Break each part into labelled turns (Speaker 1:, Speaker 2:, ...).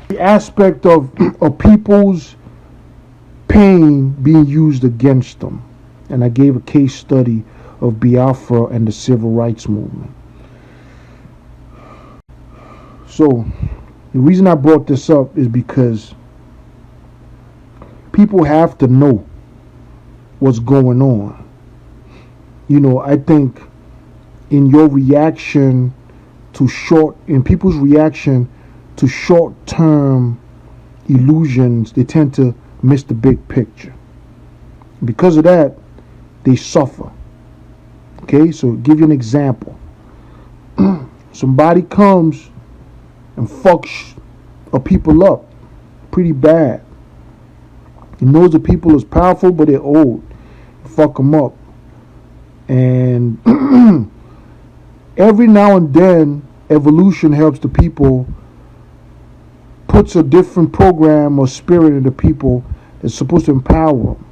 Speaker 1: The aspect of a people's pain being used against them. And I gave a case study of Biafra and the civil rights movement. So the reason I brought this up is because people have to know what's going on. You know, I think in your reaction in people's reaction to short-term illusions, they tend to miss the big picture. Because of that, they suffer. Okay, so give you an example. Somebody comes and fucks a people up pretty bad. He knows the people is powerful, but they're old. Fuck them up. And every now and then, evolution helps the people, puts a different program or spirit in the people that's supposed to empower them.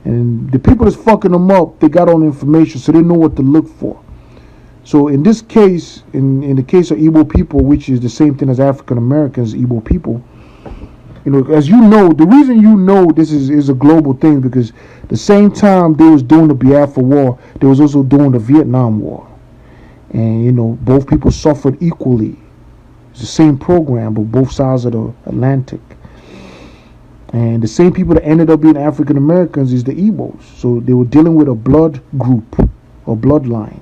Speaker 1: And the people that's fucking them up, they got all the information, so they know what to look for. So in this case, in the case of Igbo people, which is the same thing as African Americans, Igbo people, you know, as you know, the reason you know this is a global thing, because the same time they was doing the Biafra War, they was also doing the Vietnam War. And, you know, both people suffered equally. It's the same program, but both sides of the Atlantic. And the same people that ended up being African Americans is the Igbos. So they were dealing with a blood group or bloodline.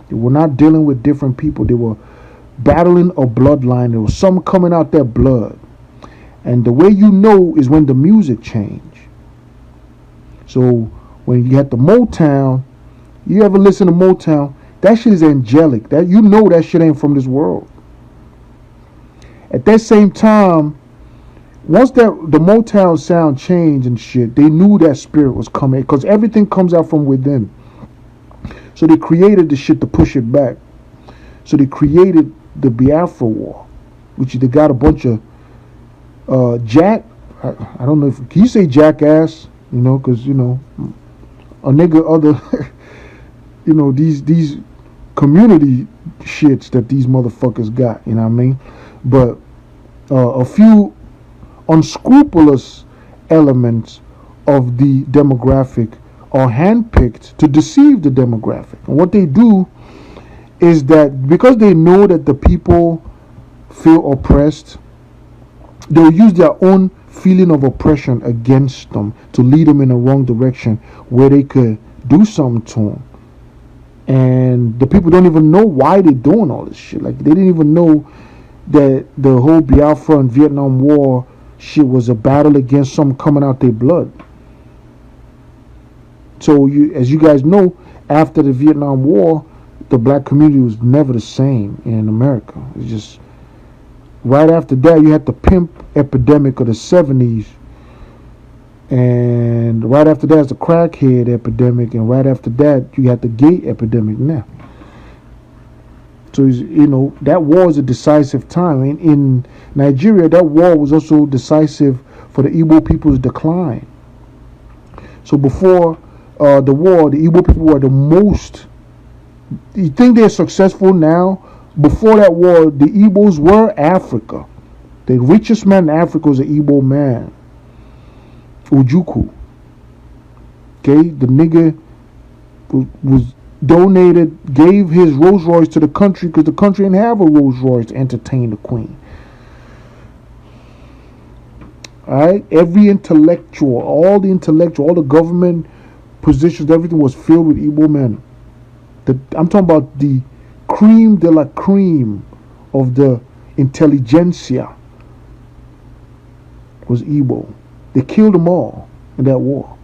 Speaker 1: They were not dealing with different people. They were battling a bloodline. There was some coming out their blood. And the way you know is when the music changed. So when you had the Motown, you ever listen to Motown, that shit is angelic. That you know that shit ain't from this world. At that same time, once the Motown sound changed and shit, they knew that spirit was coming, because everything comes out from within. So they created the shit to push it back. So they created the Biafra War, which they got a bunch of I don't know if, can you say jackass? You know, because, you know, a nigga other, you know, these community shits that these motherfuckers got, you know what I mean? But a few unscrupulous elements of the demographic are handpicked to deceive the demographic. And what they do is that because they know that the people feel oppressed, they'll use their own feeling of oppression against them to lead them in the wrong direction where they could do something to them. And the people don't even know why they're doing all this shit. Like, they didn't even know that the whole Biafra and Vietnam War shit was a battle against something coming out their blood. So, as you guys know, after the Vietnam War, the black community was never the same in America. It's just, right after that, you had the pimp epidemic of the 70s. And right after that is the crackhead epidemic. And right after that, you had the gay epidemic now. So, you know, that war is a decisive time. And in Nigeria, that war was also decisive for the Igbo people's decline. So before the war, the Igbo people were the most... You think they're successful now? Before that war, the Igbos were Africa. The richest man in Africa was an Igbo man. Ujuku. Okay, the nigga was donated, gave his Rolls Royce to the country because the country didn't have a Rolls Royce to entertain the queen. Alright, every intellectual, all the government positions, everything was filled with Igbo men. I'm talking about the cream de la cream of the intelligentsia was Igbo. They killed them all in that war.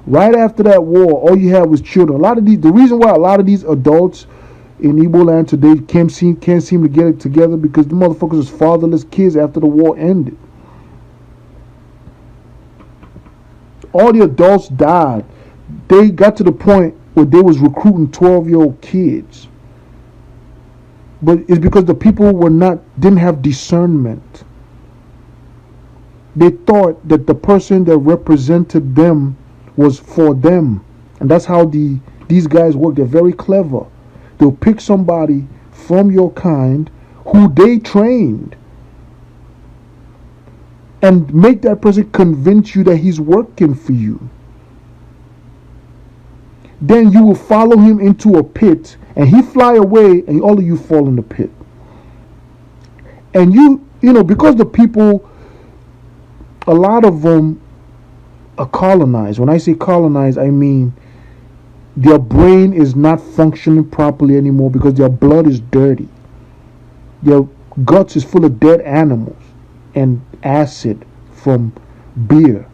Speaker 1: Right after that war, all you had was children. The reason why a lot of these adults in Igbo land today can't seem to get it together, because the motherfuckers was fatherless kids after the war ended. All the adults died. They got to the point where they was recruiting 12-year-old kids. But it's because the people didn't have discernment. They thought that the person that represented them was for them. And that's how these guys work. They're very clever. They'll pick somebody from your kind who they trained and make that person convince you that he's working for you. Then you will follow him into a pit, and he fly away, and all of you fall in the pit. And you know, because the people, a lot of them are colonized. When I say colonized, I mean their brain is not functioning properly anymore because their blood is dirty. Their guts is full of dead animals and acid from beer,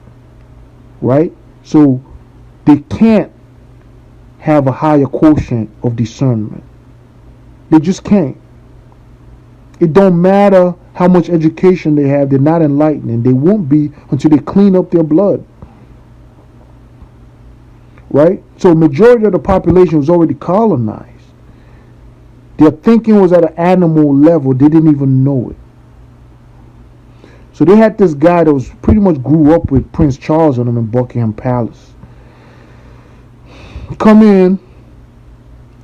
Speaker 1: right? So they can't have a higher quotient of discernment. They just can't. It don't matter how much education they have, they're not enlightened, and they won't be until they clean up their blood. Right? So majority of the population was already colonized. Their thinking was at an animal level. They didn't even know it. So they had this guy that was pretty much grew up with Prince Charles and them in Buckingham Palace. Come in,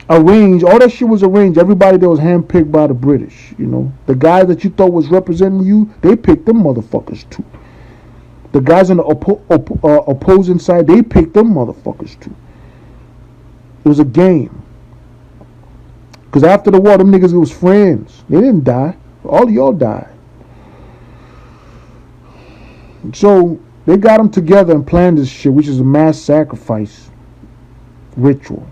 Speaker 1: arrange, all that shit was arranged. Everybody that was handpicked by the British, you know. The guys that you thought was representing you, they picked them motherfuckers too. The guys on the opposing side, they picked them motherfuckers too. It was a game. Because after the war, them niggas was friends. They didn't die. All of y'all died. So they got them together and planned this shit, which is a mass sacrifice ritual.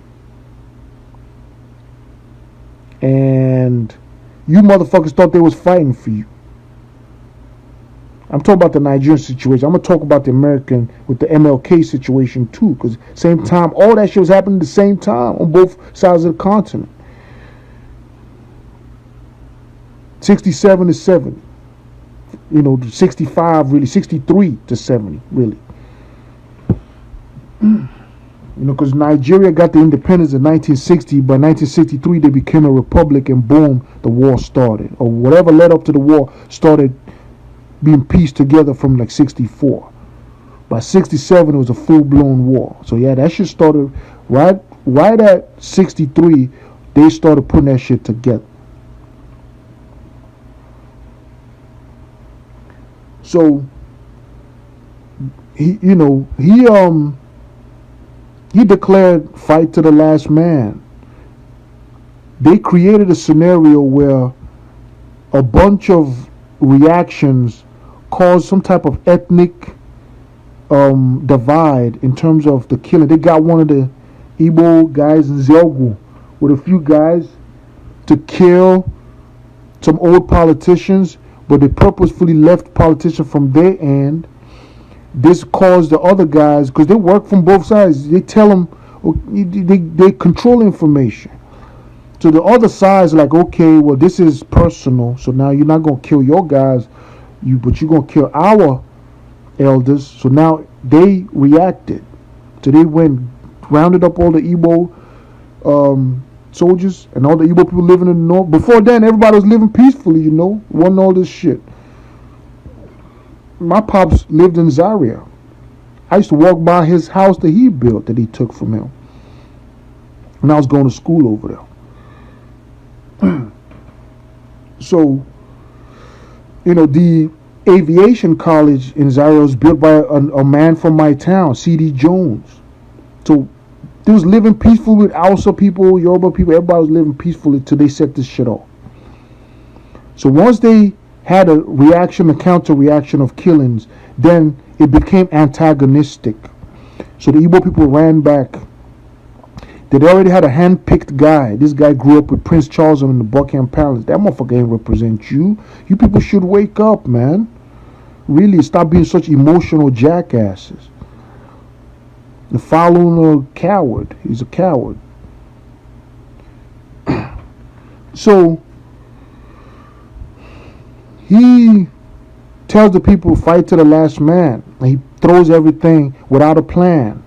Speaker 1: And you motherfuckers thought they was fighting for you. I'm talking about the Nigerian situation. I'm going to talk about the American with the MLK situation too. Because same time, all that shit was happening at the same time on both sides of the continent. 67 to 70. You know, 65 really, 63 to 70 really. You know, because Nigeria got the independence in 1960. By 1963, they became a republic, and boom, the war started. Or whatever led up to the war started being pieced together from like 64. By 67, it was a full-blown war. So yeah, that shit started right at 63. They started putting that shit together. So he declared fight to the last man. They created a scenario where a bunch of reactions caused some type of ethnic divide in terms of the killing. They got one of the Igbo guys in Zelgu with a few guys to kill some old politicians, but they purposefully left politicians from their end. This caused the other guys, because they work from both sides, they tell them, they control information. So the other side's like, okay, well, this is personal, so now you're not going to kill your guys, but you're going to kill our elders. So now they reacted. So they rounded up all the Igbo soldiers and all the Igbo people living in the north. Before then, everybody was living peacefully, you know, wasn't all this shit. My pops lived in Zaria. I used to walk by his house that he built, that he took from him, when I was going to school over there. So, you know, the aviation college in Zaria was built by a man from my town, C.D. Jones. So they was living peacefully with Hausa people, Yoruba people. Everybody was living peacefully till they set this shit off. So once they had a counter reaction of killings, then it became antagonistic. So the Igbo people ran back. They already had a hand-picked guy. This guy grew up with Prince Charles in the Buckingham Palace. That motherfucker ain't represent you. You people should wake up, man. Really, stop being such emotional jackasses. The following a coward. He's a coward. So he tells the people, fight to the last man. And he throws everything without a plan.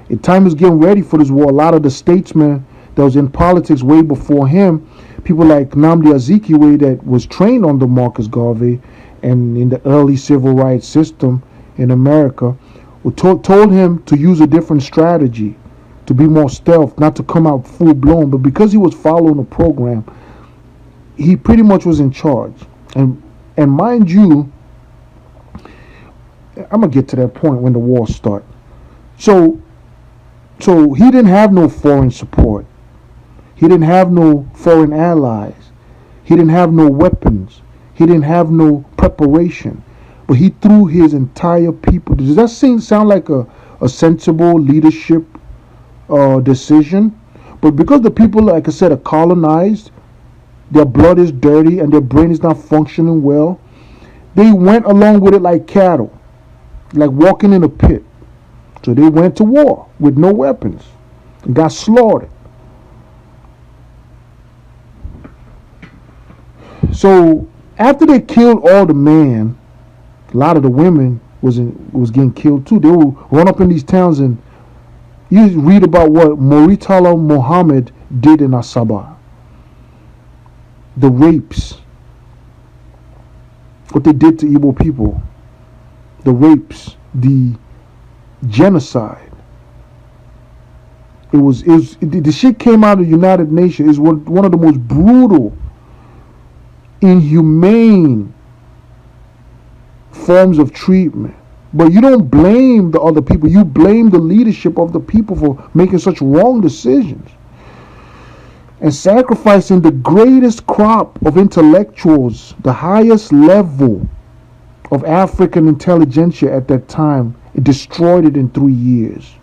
Speaker 1: And time is getting ready for this war. A lot of the statesmen that was in politics way before him, people like Nnamdi Azikiwe that was trained under Marcus Garvey and in the early civil rights system in America, told him to use a different strategy, to be more stealth, not to come out full blown. But because he was following a program, he pretty much was in charge. And mind you, I'm gonna get to that point when the war start. So he didn't have no foreign support. He didn't have no foreign allies. He didn't have no weapons. He didn't have no preparation. But he threw his entire people. Does that sound like a sensible leadership decision? But because the people, like I said, are colonized, their blood is dirty and their brain is not functioning well, they went along with it like cattle, like walking in a pit. So they went to war with no weapons and got slaughtered. So after they killed all the men, a lot of the women was getting killed too. They would run up in these towns, and you read about what Muritala Muhammad did in Asaba. The rapes, what they did to Igbo people, the rapes, the genocide. The shit came out of the United Nations. It's one of the most brutal, inhumane forms of treatment. But you don't blame the other people. You blame the leadership of the people for making such wrong decisions and sacrificing the greatest crop of intellectuals, the highest level of African intelligentsia at that time. It destroyed it in 3 years.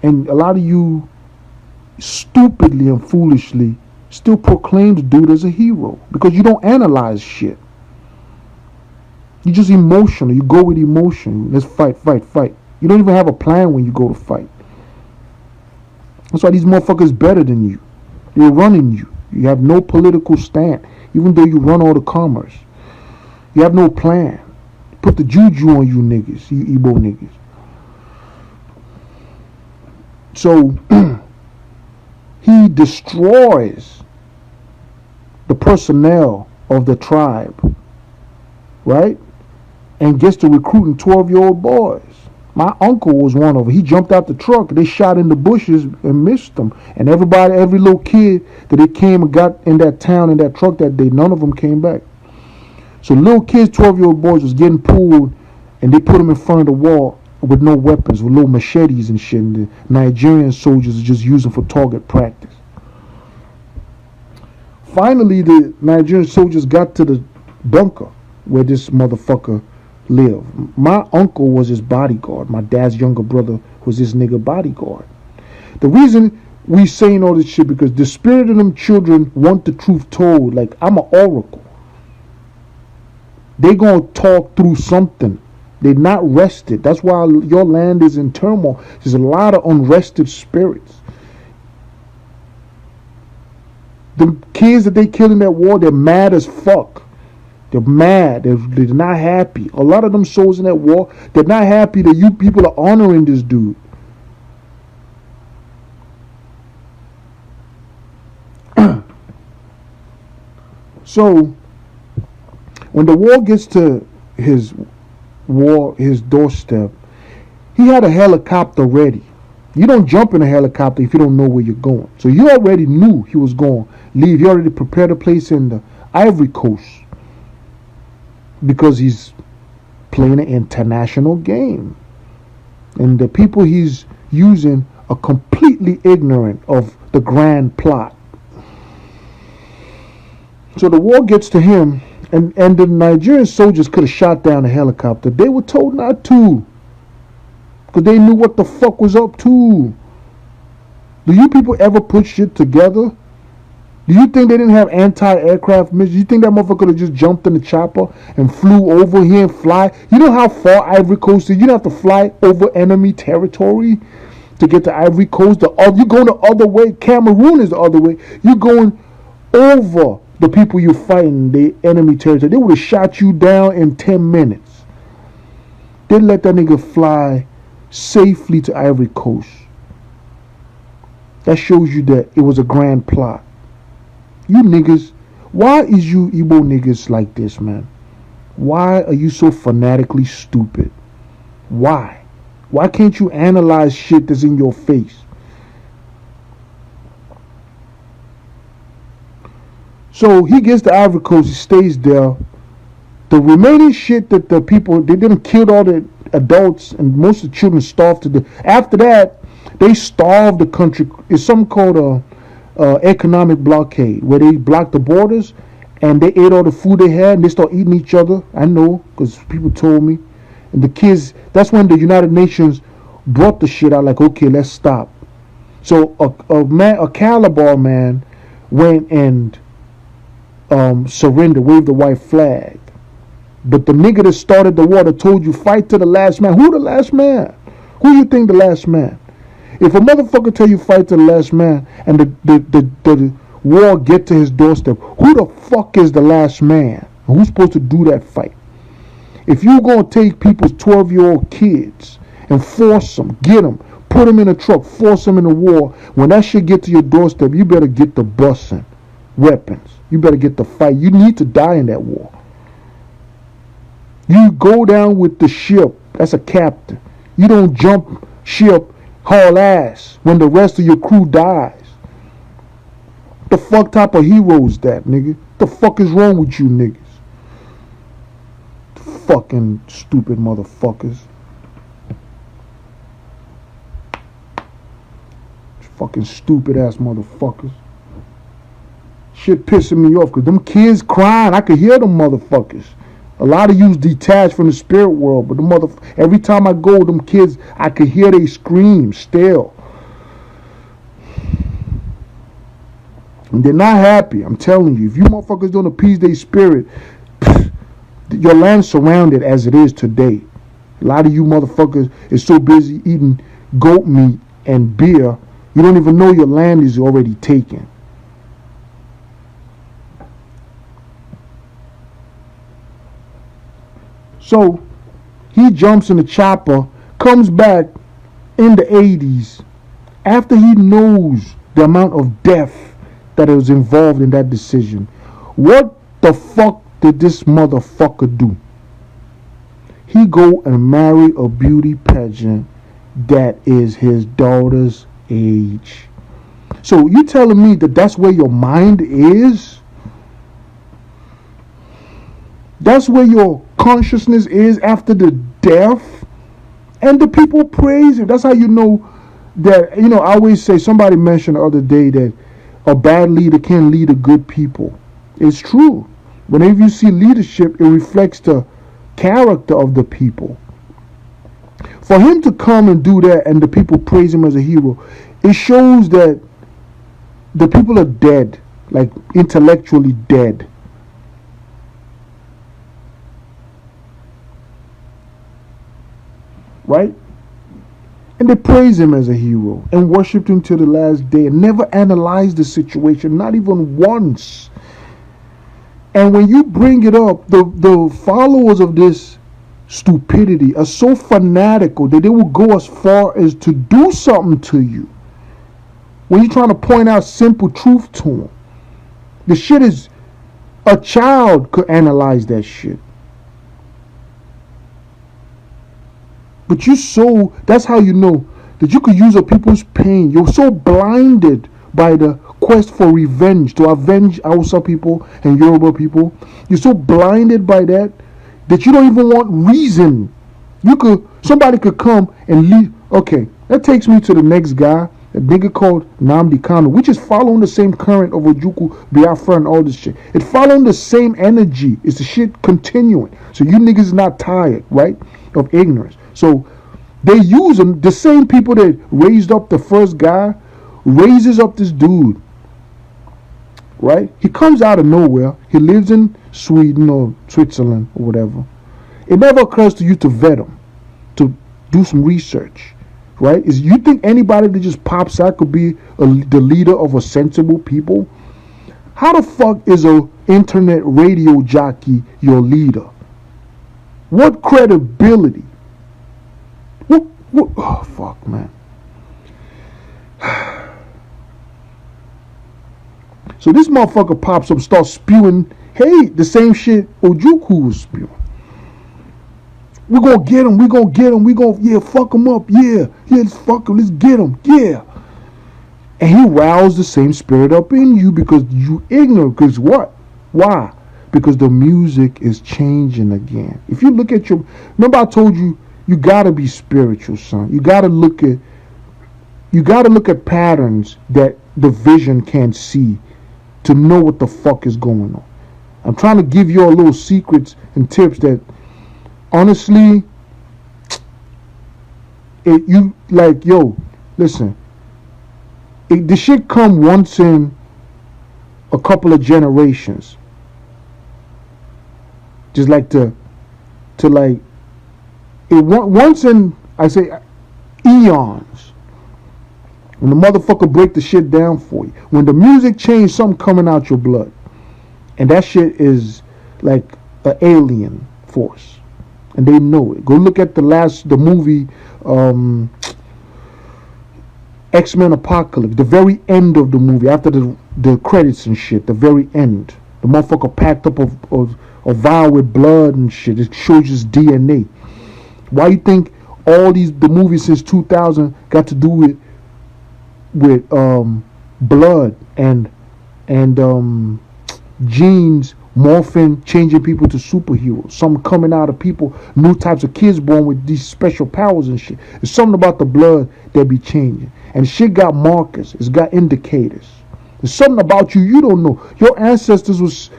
Speaker 1: And a lot of you stupidly and foolishly still proclaim the dude as a hero because you don't analyze shit. You're just emotional. You go with emotion. Let's fight, fight, fight. You don't even have a plan when you go to fight. That's why these motherfuckers better than you. They're running you. You have no political stand, even though you run all the commerce. You have no plan. Put the juju on you niggas, you Igbo niggas. So he destroys the personnel of the tribe, right? And gets to recruiting 12-year-old boys. My uncle was one of them. He jumped out the truck. They shot in the bushes and missed them. And every little kid that they came and got in that town in that truck that day, none of them came back. So little kids, 12-year-old boys, was getting pulled, and they put them in front of the wall with no weapons, with little machetes and shit. And the Nigerian soldiers are just using for target practice. Finally, the Nigerian soldiers got to the bunker where this motherfucker lived. My uncle was his bodyguard. My dad's younger brother was this nigga bodyguard. The reason we saying all this shit because the spirit of them children want the truth told. Like, I'm an oracle. They gonna talk through something. They're not rested. That's why your land is in turmoil. There's a lot of unrested spirits. The kids that they killed in that war, they're mad as fuck. They're mad. They're not happy. A lot of them souls in that war, they're not happy that you people are honoring this dude. So, when the war gets to his doorstep, he had a helicopter ready. You don't jump in a helicopter if you don't know where you're going. So you already knew he was going to leave. He already prepared a place in the Ivory Coast because he's playing an international game. And the people he's using are completely ignorant of the grand plot. So the war gets to him, and the Nigerian soldiers could have shot down the helicopter. They were told not to, because they knew what the fuck was up to. Do you people ever put shit together? Do you think they didn't have anti-aircraft missiles? You think that motherfucker could have just jumped in the chopper and flew over here and fly? You know how far Ivory Coast is? You don't have to fly over enemy territory to get to Ivory Coast. You're going the other way. Cameroon is the other way. You're going over the people you're fighting, the enemy territory. They would have shot you down in 10 minutes. They let that nigga fly safely to Ivory Coast. That shows you that it was a grand plot. You niggas, why is you Igbo niggas like this, man? Why are you so fanatically stupid? Why? Why can't you analyze shit that's in your face? So he gets to Ivory Coast, he stays there, The remaining shit that the people, they didn't kill all the adults and most of the children starved to death. After that, they starved the country. It's something called a economic blockade, where they blocked the borders and they ate all the food they had and they start eating each other. I know, because people told me. And the kids, that's when the United Nations brought the shit out, like, okay, let's stop. So a Calabar man went and surrendered, waved the white flag. But the nigga that started the war that told you fight to the last man. Who the last man? Who you think the last man? If a motherfucker tell you fight to the last man and the war get to his doorstep, who the fuck is the last man? Who's supposed to do that fight? If you gonna take people's 12-year-old kids and force them, get them, put them in a truck, force them in a war, when that shit get to your doorstep, you better get the busing weapons. You better get the fight. You need to die in that war. You go down with the ship. That's a captain. You don't jump ship, haul ass when the rest of your crew dies. The fuck type of hero is that, nigga? The fuck is wrong with you niggas? Fucking stupid motherfuckers. Fucking stupid ass motherfuckers. Shit pissing me off because them kids crying. I could hear them motherfuckers. A lot of you's detached from the spirit world, but every time I go, them kids, I could hear they scream still. And they're not happy. I'm telling you, if you motherfuckers don't appease their spirit, your land's surrounded as it is today. A lot of you motherfuckers is so busy eating goat meat and beer, you don't even know your land is already taken. So he jumps in the chopper, comes back in the 80s after he knows the amount of death that was involved in that decision. What the fuck did this motherfucker do? He go and marry a beauty pageant that is his daughter's age. So you telling me that that's where your mind is? That's where your consciousness is after the death? And the people praise him. That's how you know that, I always say, somebody mentioned the other day that a bad leader can't lead a good people. It's true. Whenever you see leadership, it reflects the character of the people. For him to come and do that and the people praise him as a hero, it shows that the people are dead, like intellectually dead. Right? And they praise him as a hero and worshipped him till the last day and never analyzed the situation, not even once. And when you bring it up, the followers of this stupidity are so fanatical that they will go as far as to do something to you when you're trying to point out simple truth to them. The shit is, a child could analyze that shit. But that's how you know that you could use a people's pain. You're so blinded by the quest for revenge, to avenge Hausa people and Yoruba people. You're so blinded by that you don't even want reason. Somebody could come and leave. Okay, that takes me to the next guy, a nigga called Nnamdi Kanu, which is following the same current of Ojukwu, Biafra, and all this shit. It's following the same energy. It's the shit continuing. So you niggas not tired, right, of ignorance. So they use them, the same people that raised up the first guy, raises up this dude, right? He comes out of nowhere. He lives in Sweden or Switzerland or whatever. It never occurs to you to vet him, to do some research, right? You think anybody that just pops out could be the leader of a sensible people? How the fuck is a internet radio jockey your leader? What credibility? What? Oh, fuck, man. So this motherfucker pops up, starts spewing, hey, the same shit Ojukwu was spewing. We're gonna get him, yeah, fuck him up, yeah, let's fuck him, let's get him, yeah. And he roused the same spirit up in you because you ignorant, because what? Why? because the music is changing again. If you look at remember I told you, you gotta be spiritual, son. You gotta look at patterns that the vision can't see to know what the fuck is going on. I'm trying to give you all little secrets and tips that honestly, listen, the shit come once in a couple of generations. Just like once in, I say, eons. When the motherfucker break the shit down for you. When the music change, something coming out your blood. And that shit is like an alien force. And they know it. Go look at the movie X-Men Apocalypse. The very end of the movie, after the credits and shit, the very end. The motherfucker packed up a vial with blood and shit. It shows his DNA. Why you think all the movies since 2000 got to do with blood and genes morphing, changing people to superheroes? Some coming out of people, new types of kids born with these special powers and shit. There's something about the blood that be changing. And shit got markers. It's got indicators. There's something about you don't know. Your ancestors was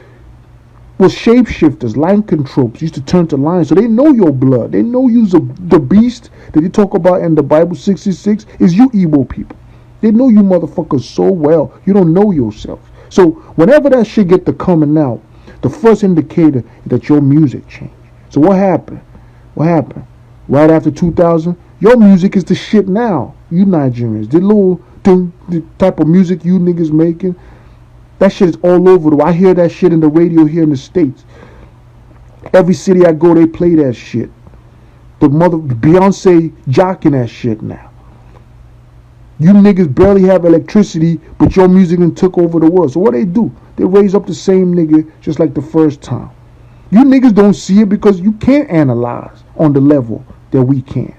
Speaker 1: shapeshifters, lycanthropes, used to turn to lions, so they know your blood. They know you's the beast that you talk about in the Bible 66 is you Igbo people. They know you motherfuckers so well, you don't know yourself. So whenever that shit get to coming out, the first indicator is that your music changed. So what happened? Right after 2000, your music is the shit now. You Nigerians, the type of music you niggas making, that shit is all over. I hear that shit in the radio here in the States. Every city I go, they play that shit. The Beyonce jocking that shit now. You niggas barely have electricity, but your music done took over the world. So what they do? They raise up the same nigga just like the first time. You niggas don't see it because you can't analyze on the level that we can.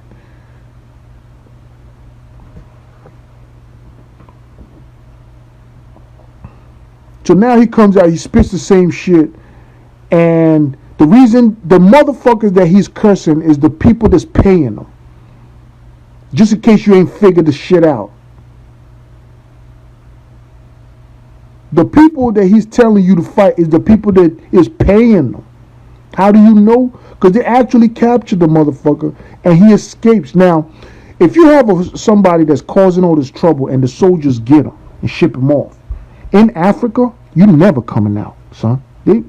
Speaker 1: So now he comes out, he spits the same shit, and the reason the motherfuckers that he's cursing is the people that's paying him. Just in case you ain't figured the shit out. The people that he's telling you to fight is the people that is paying them. How do you know? Because they actually captured the motherfucker and he escapes. Now, if you have somebody that's causing all this trouble and the soldiers get him and ship him off, in Africa, you never coming out, son. We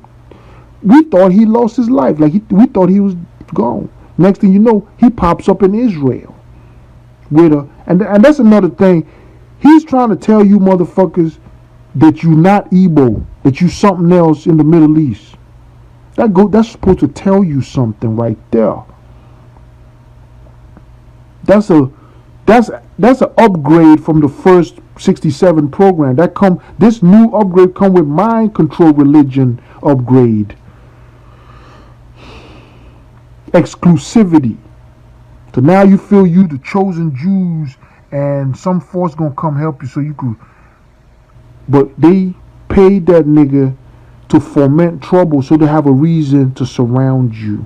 Speaker 1: thought he lost his life. We thought he was gone. Next thing you know, he pops up in Israel. And that's another thing. He's trying to tell you motherfuckers that you not Igbo, that you something else in the Middle East. That's supposed to tell you something right there. That's an upgrade from the first 67 program. This new upgrade come with mind control religion upgrade. Exclusivity. So now you feel you the chosen Jews and some force gonna come help you so you could. But they paid that nigga to foment trouble so they have a reason to surround you.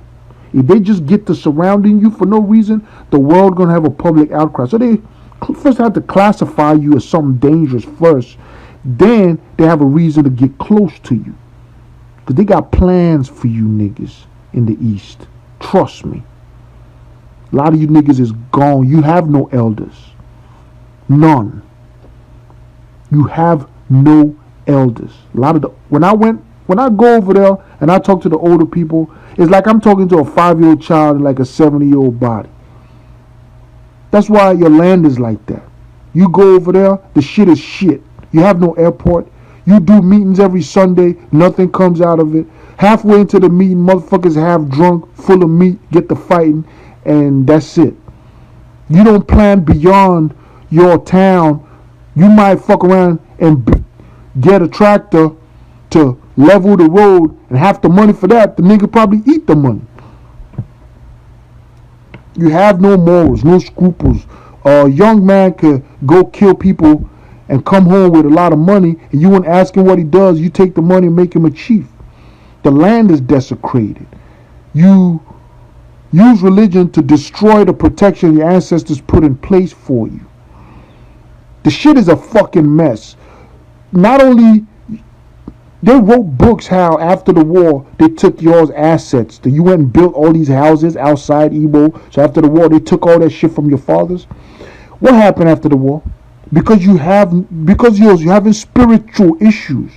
Speaker 1: If they just get to surrounding you for no reason, the world gonna have a public outcry. So they first have to classify you as something dangerous first. Then they have a reason to get close to you. Because they got plans for you niggas in the East. Trust me. A lot of you niggas is gone. You have no elders. None. You have no elders. When I go over there and I talk to the older people, it's like I'm talking to a 5-year-old child in like a 70-year-old body. That's why your land is like that. You go over there, the shit is shit. You have no airport. You do meetings every Sunday, nothing comes out of it. Halfway into the meeting, motherfuckers half drunk, full of meat, get to fighting, and that's it. You don't plan beyond your town. You might fuck around and get a tractor to level the road, and half the money for that, the nigga probably eat the money. You have no morals, no scruples. A young man could go kill people and come home with a lot of money, and you wouldn't ask him what he does. You take the money and make him a chief. The land is desecrated. You use religion to destroy the protection your ancestors put in place for you. The shit is a fucking mess. Not only they wrote books how after the war they took y'all's assets. That you went and built all these houses outside Igbo. So after the war they took all that shit from your fathers. What happened after the war? Because you're having spiritual issues.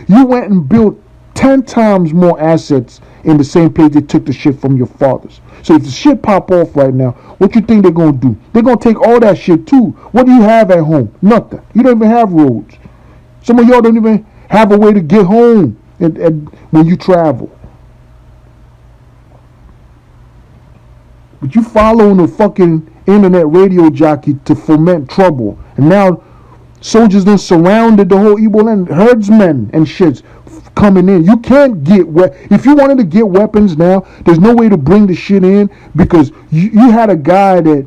Speaker 1: You went and built 10 times more assets in the same place they took the shit from your fathers. So if the shit pop off right now, what you think they're gonna do? They're gonna take all that shit too. What do you have at home? Nothing. You don't even have roads. Some of y'all don't even have a way to get home when you travel. But you following a fucking internet radio jockey to foment trouble. And now soldiers then surrounded the whole Igbo land. Herdsmen and shits coming in. You can't get if you wanted to get weapons now, there's no way to bring the shit in because you had a guy that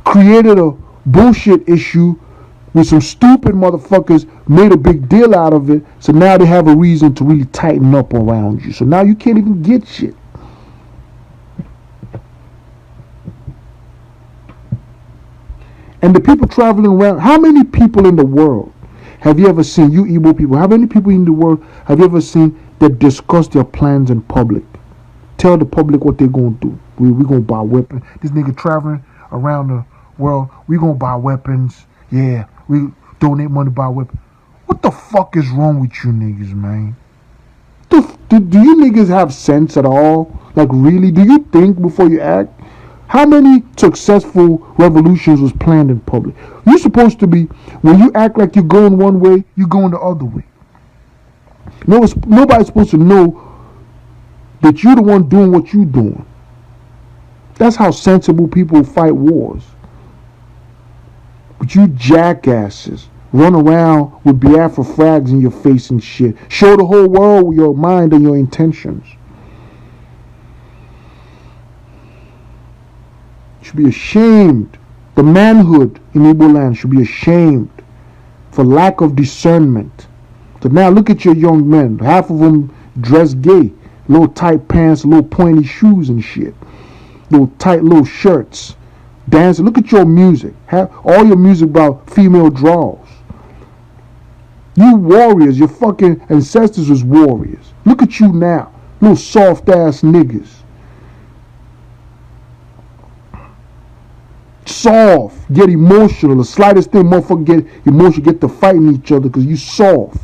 Speaker 1: created a bullshit issue with some stupid motherfuckers, made a big deal out of it, so now they have a reason to really tighten up around you. So now you can't even get shit. And the people traveling around, how many people in the world have you ever seen, you Igbo people, how many people in the world have you ever seen that discuss their plans in public? Tell the public what they're going to do. We're going to buy weapons. This nigga traveling around the world, we're going to buy weapons. Yeah, we donate money to buy weapons. What the fuck is wrong with you niggas, man? Do you niggas have sense at all? Like, really? Do you think before you act? How many successful revolutions was planned in public? You're supposed to be, when you act like you're going one way, you're going the other way. Nobody's supposed to know that you're the one doing what you're doing. That's how sensible people fight wars. But you jackasses run around with Biafra flags in your face and shit. Show the whole world your mind and your intentions. Should be ashamed. The manhood in Igbo land should be ashamed for lack of discernment. So now look at your young men. Half of them dress gay. Little tight pants, little pointy shoes and shit. Little tight little shirts. Dancing. Look at your music. All your music about female draws. You warriors. Your fucking ancestors was warriors. Look at you now. Little soft ass niggas. Soft, get emotional. The slightest thing, motherfucker, get emotional, get to fighting each other because you soft.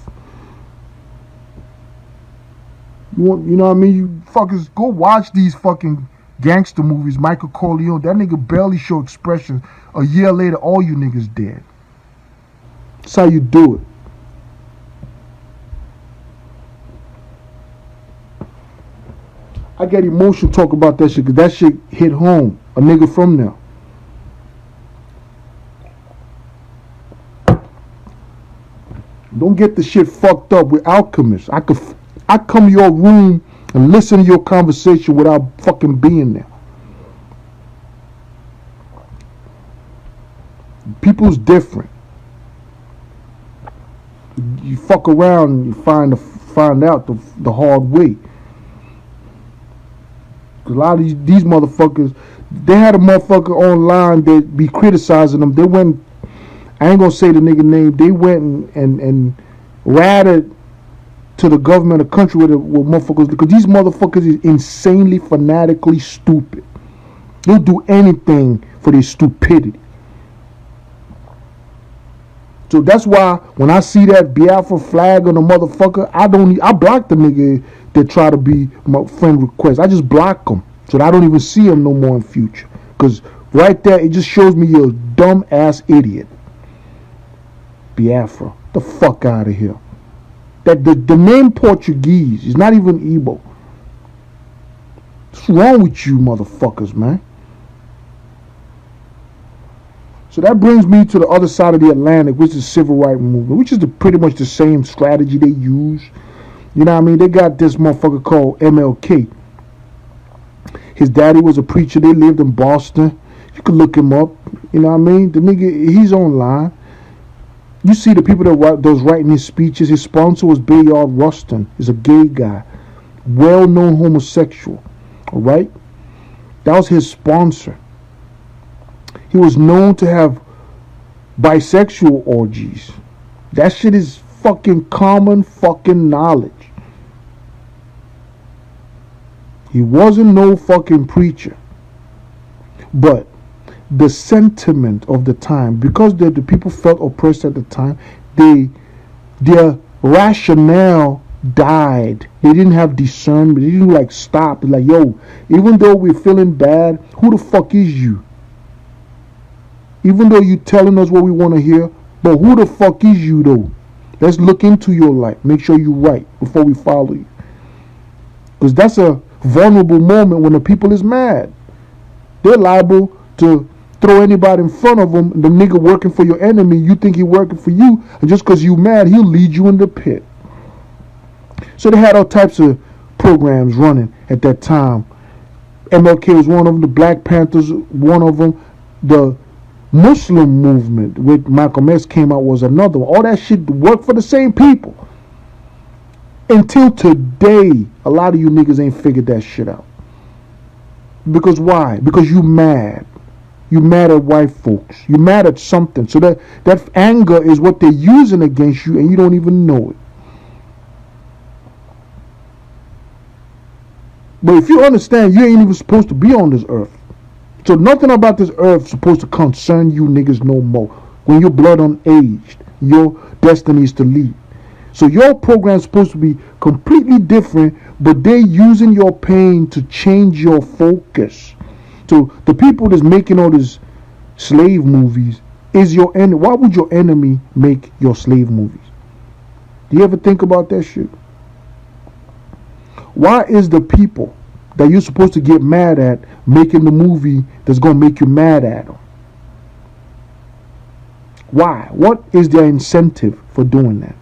Speaker 1: You know what I mean? You fuckers go watch these fucking gangster movies. Michael Corleone, that nigga barely show expression. A year later, all you niggas dead. That's how you do it. I get emotional talk about that shit because that shit hit home. A nigga from there. Don't get the shit fucked up with alchemists. I come to your room and listen to your conversation without fucking being there. People's different. You fuck around and you find out the hard way. Cause a lot of these motherfuckers, they had a motherfucker online that be criticizing them. They went. I ain't gonna say the nigga name. They went and ratted to the government of the country with motherfuckers because these motherfuckers is insanely, fanatically stupid. They'll do anything for their stupidity. So that's why when I see that Biafra flag on the motherfucker, I block the nigga that try to be my friend request. I just block them so that I don't even see him no more in future. Because right there, it just shows me you're a dumb ass idiot. Biafra. The fuck out of here. That the name Portuguese is not even Igbo. What's wrong with you motherfuckers, man? So that brings me to the other side of the Atlantic, which is the civil rights movement, which is pretty much the same strategy they use. You know what I mean? They got this motherfucker called MLK. His daddy was a preacher. They lived in Boston. You could look him up. You know what I mean? The nigga, he's online. You see the people that was writing his speeches. His sponsor was Bayard Rustin. He's a gay guy. well-known homosexual. All right, that was his sponsor. He was known to have bisexual orgies. That shit is fucking common fucking knowledge. He wasn't no fucking preacher. But the sentiment of the time, because the people felt oppressed at the time, their rationale died. They didn't have discernment. They didn't like stop. Like, yo, even though we're feeling bad, who the fuck is you? Even though you telling us what we want to hear, but who the fuck is you though? Let's look into your life. Make sure you're right before we follow you. Because that's a vulnerable moment when the people is mad. They're liable to throw anybody in front of them. The nigga working for your enemy, you think he working for you, and just because you mad, he'll lead you in the pit. So they had all types of programs running at that time. MLK was one of them. The Black Panthers, one of them. The Muslim movement with Malcolm X came out was another one. All that shit worked for the same people. Until today, a lot of you niggas ain't figured that shit out. Because why? Because you mad. You mad at white folks. You mad at something. So that anger is what they're using against you and you don't even know it. But if you understand, you ain't even supposed to be on this earth. So nothing about this earth is supposed to concern you niggas no more. When you're blood unaged, your destiny is to lead. So your program is supposed to be completely different, but they're using your pain to change your focus. So the people that's making all these slave movies is your enemy. Why would your enemy make your slave movies? Do you ever think about that shit? Why is the people that you're supposed to get mad at making the movie that's going to make you mad at them? Why? What is their incentive for doing that?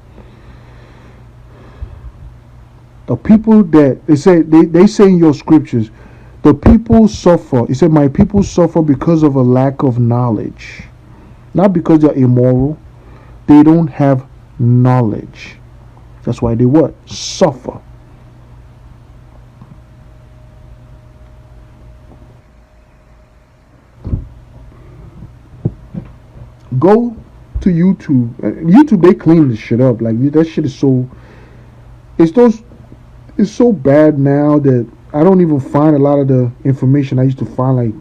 Speaker 1: The people that they say in your scriptures, the people suffer. It said, my people suffer because of a lack of knowledge. Not because they're immoral. They don't have knowledge. That's why they what? Suffer. Go to YouTube. YouTube, they clean this shit up. Like, that shit is so... It's so bad now that I don't even find a lot of the information I used to find like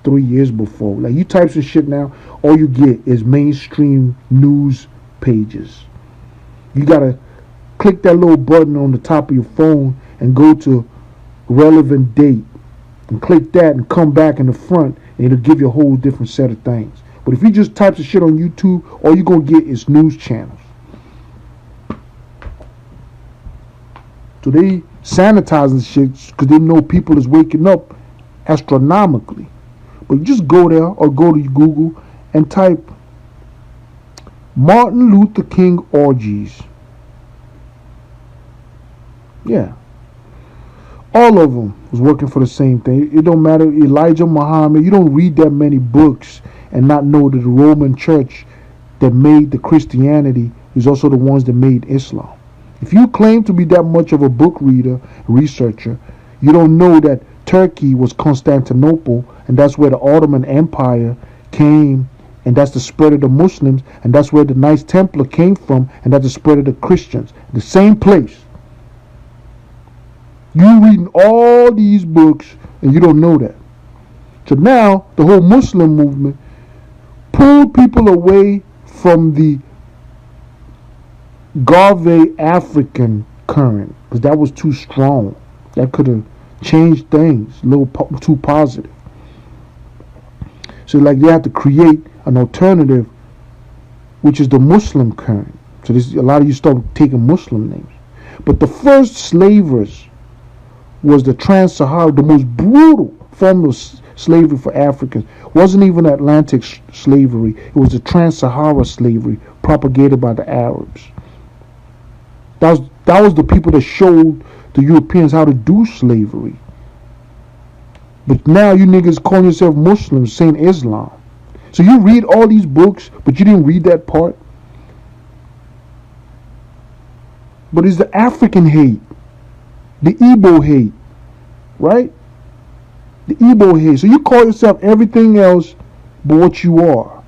Speaker 1: 3 years before. Like, you type some shit now, all you get is mainstream news pages. You gotta click that little button on the top of your phone and go to relevant date and click that and come back in the front and it'll give you a whole different set of things. But if you just type some shit on YouTube, all you're gonna get is news channels. So they sanitizing shit because they know people is waking up astronomically. But you just go there or go to Google and type Martin Luther King orgies. Yeah. All of them was working for the same thing. It don't matter. Elijah Muhammad, you don't read that many books and not know that the Roman church that made the Christianity is also the ones that made Islam. If you claim to be that much of a book reader, researcher, you don't know that Turkey was Constantinople, and that's where the Ottoman Empire came, and that's the spread of the Muslims, and that's where the Knights Templar came from, and that's the spread of the Christians. The same place. You reading all these books, and you don't know that. So now, the whole Muslim movement pulled people away from the Garvey African current, because that was too strong. That could have changed things a little too positive. So like they have to create an alternative, which is the Muslim current. So a lot of you start taking Muslim names. But the first slavers was the Trans-Sahara, the most brutal form of slavery for Africans. It wasn't even Atlantic slavery. It was the Trans-Sahara slavery propagated by the Arabs. That was the people that showed the Europeans how to do slavery. But now you niggas calling yourself Muslims saying Islam. So you read all these books, but you didn't read that part. But it's the African hate The Igbo hate, right? The Igbo hate. So you call yourself everything else but what you are.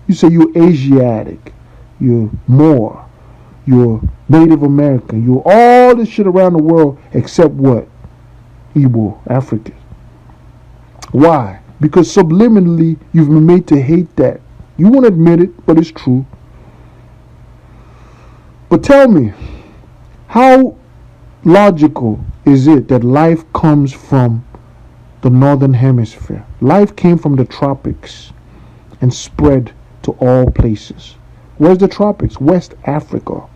Speaker 1: You say you're Asiatic, you're Moor, you're Native American, you're all this shit around the world except what? Igbo, African. Why? Because subliminally you've been made to hate that. You won't admit it, but it's true. But tell me, how logical is it that life comes from the northern hemisphere? Life came from the tropics and spread to all places. Where's the tropics? West Africa.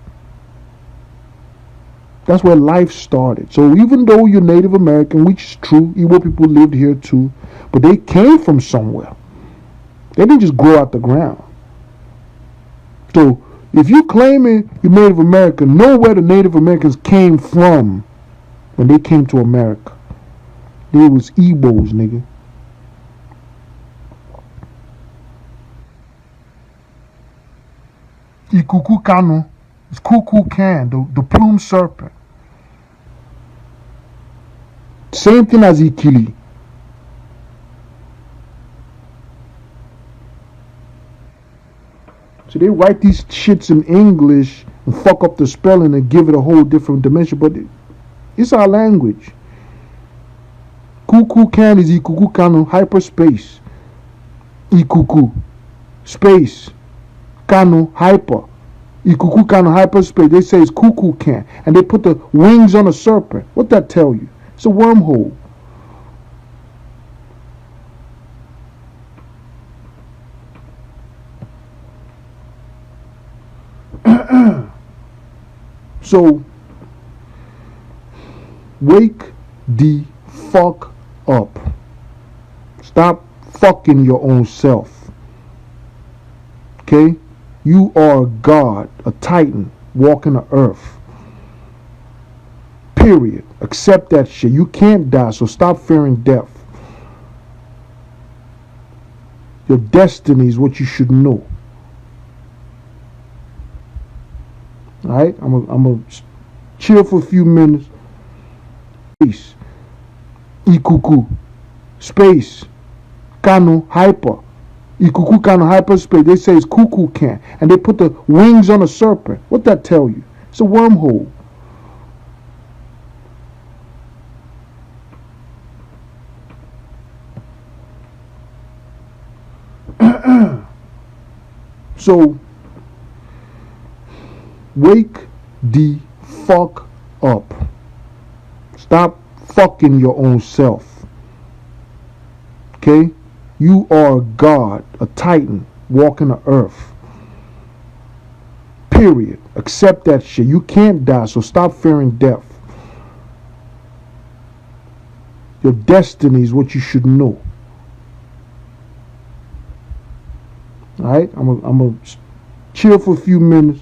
Speaker 1: That's where life started. So even though you're Native American, which is true, Igbo people lived here too, but they came from somewhere. They didn't just grow out the ground. So if you're claiming you're Native American, know where the Native Americans came from when they came to America. They was Igbos, nigga. Ikuku Kanu. It's Kuku Kan, the plume serpent. Same thing as Ikili. So they write these shits in English and fuck up the spelling and give it a whole different dimension, but it's our language. Kuku Kan is Ikuku Kanu, hyperspace. Ikuku, space. Kanu, hyper. Ikuku Kanu, hyperspace. They say it's Kuku Kan. And they put the wings on a serpent. What that tell you? It's a wormhole. So, wake the fuck up. Stop fucking your own self. Okay? You are a god, a titan, walking the earth. Period. Accept that shit. You can't die, so stop fearing death. Your destiny is what you should know. Alright? I'm gonna chill for a few minutes. Space. Ikuku. Space. Kanu. Hyper. Ikuku Kanu, hyperspace. They say it's Kuku Kan. And they put the wings on a serpent. What that tell you? It's a wormhole. So, wake the fuck up. Stop fucking your own self. Okay? You are a god, a titan, walking the earth. Period. Accept that shit. You can't die, so stop fearing death. Your destiny is what you should know. Alright? I'm gonna chill for a few minutes.